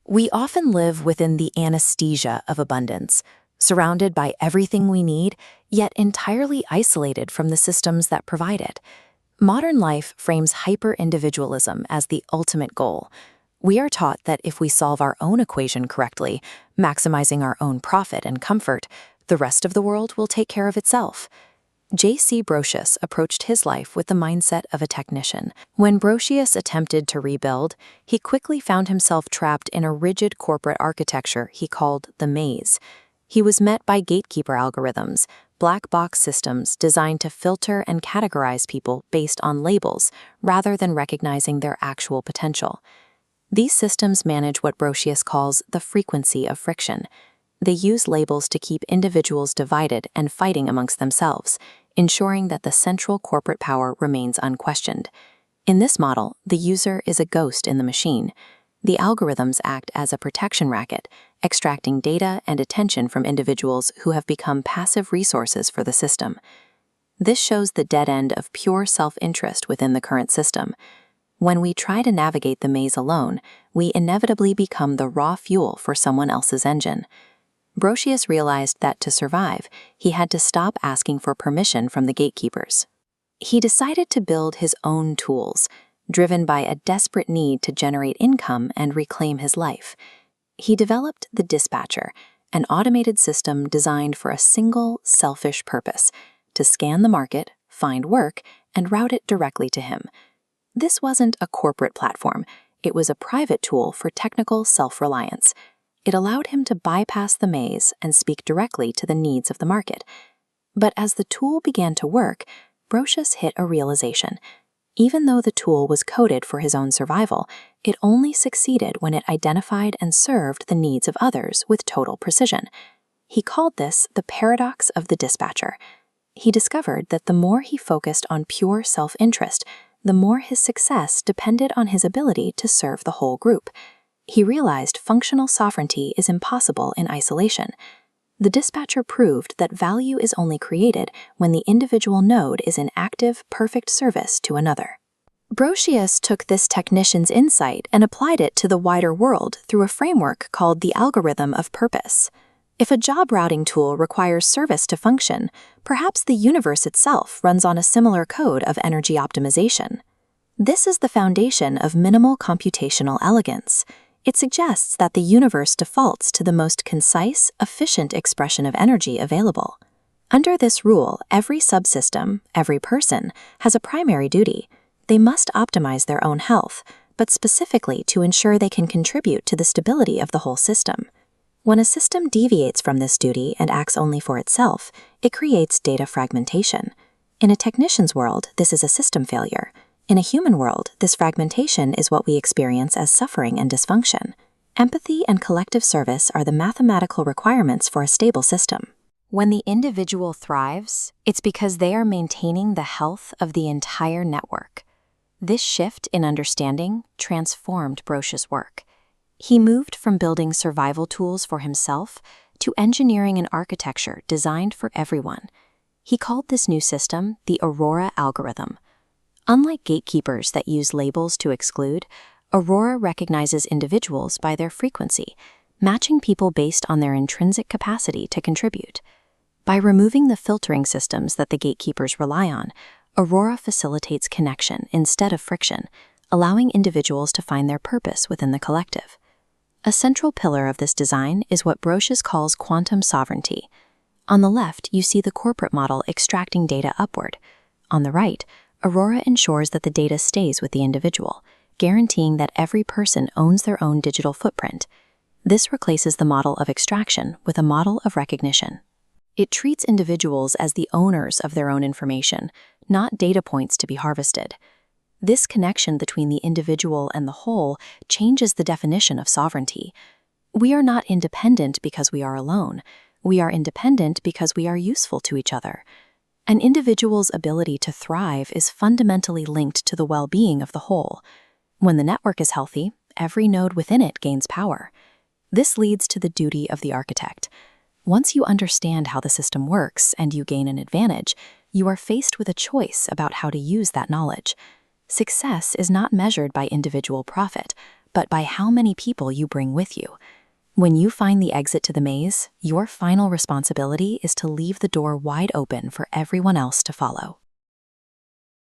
We often live within the anesthesia of abundance, surrounded by everything we need, yet entirely isolated from the systems that provide it. Modern life frames hyper-individualism as the ultimate goal. We are taught that if we solve our own equation correctly, maximizing our own profit and comfort, the rest of the world will take care of itself. J.C. Brocius approached his life with the mindset of a technician. When Brocius attempted to rebuild, he quickly found himself trapped in a rigid corporate architecture he called the maze. He was met by gatekeeper algorithms, black box systems designed to filter and categorize people based on labels rather than recognizing their actual potential. These systems manage what Brocius calls the frequency of friction. They use labels to keep individuals divided and fighting amongst themselves, ensuring that the central corporate power remains unquestioned. In this model, the user is a ghost in the machine. The algorithms act as a protection racket, extracting data and attention from individuals who have become passive resources for the system. This shows the dead end of pure self-interest within the current system. When we try to navigate the maze alone, we inevitably become the raw fuel for someone else's engine. Brocius realized that to survive, he had to stop asking for permission from the gatekeepers. He decided to build his own tools, driven by a desperate need to generate income and reclaim his life. He developed the Dispatcher, an automated system designed for a single, selfish purpose: to scan the market, find work, and route it directly to him. This wasn't a corporate platform. It was a private tool for technical self-reliance. It allowed him to bypass the maze and speak directly to the needs of the market. But as the tool began to work, Brocius hit a realization. Even though the tool was coded for his own survival, it only succeeded when it identified and served the needs of others with total precision. He called this the paradox of the dispatcher. He discovered that the more he focused on pure self-interest, the more his success depended on his ability to serve the whole group. He realized functional sovereignty is impossible in isolation. The dispatcher proved that value is only created when the individual node is in active, perfect service to another. Brocius took this technician's insight and applied it to the wider world through a framework called the algorithm of purpose. If a job routing tool requires service to function, perhaps the universe itself runs on a similar code of energy optimization. This is the foundation of minimal computational elegance. It suggests that the universe defaults to the most concise, efficient expression of energy available. Under this rule, every subsystem, every person, has a primary duty. They must optimize their own health, but specifically to ensure they can contribute to the stability of the whole system. When a system deviates from this duty and acts only for itself, it creates data fragmentation. In a technician's world, this is a system failure. In a human world, this fragmentation is what we experience as suffering and dysfunction. Empathy and collective service are the mathematical requirements for a stable system. When the individual thrives, it's because they are maintaining the health of the entire network. This shift in understanding transformed Brocius' work. He moved from building survival tools for himself to engineering an architecture designed for everyone. He called this new system the Aurora algorithm. Unlike gatekeepers that use labels to exclude, Aurora recognizes individuals by their frequency, matching people based on their intrinsic capacity to contribute. By removing the filtering systems that the gatekeepers rely on, Aurora facilitates connection instead of friction, allowing individuals to find their purpose within the collective. A central pillar of this design is what Brocius calls quantum sovereignty. On the left, you see the corporate model extracting data upward. On the right, Aurora ensures that the data stays with the individual, guaranteeing that every person owns their own digital footprint. This replaces the model of extraction with a model of recognition. It treats individuals as the owners of their own information, not data points to be harvested. This connection between the individual and the whole changes the definition of sovereignty. We are not independent because we are alone. We are independent because we are useful to each other. An individual's ability to thrive is fundamentally linked to the well-being of the whole. When the network is healthy, every node within it gains power. This leads to the duty of the architect. Once you understand how the system works and you gain an advantage, you are faced with a choice about how to use that knowledge. Success is not measured by individual profit, but by how many people you bring with you. When you find the exit to the maze, your final responsibility is to leave the door wide open for everyone else to follow.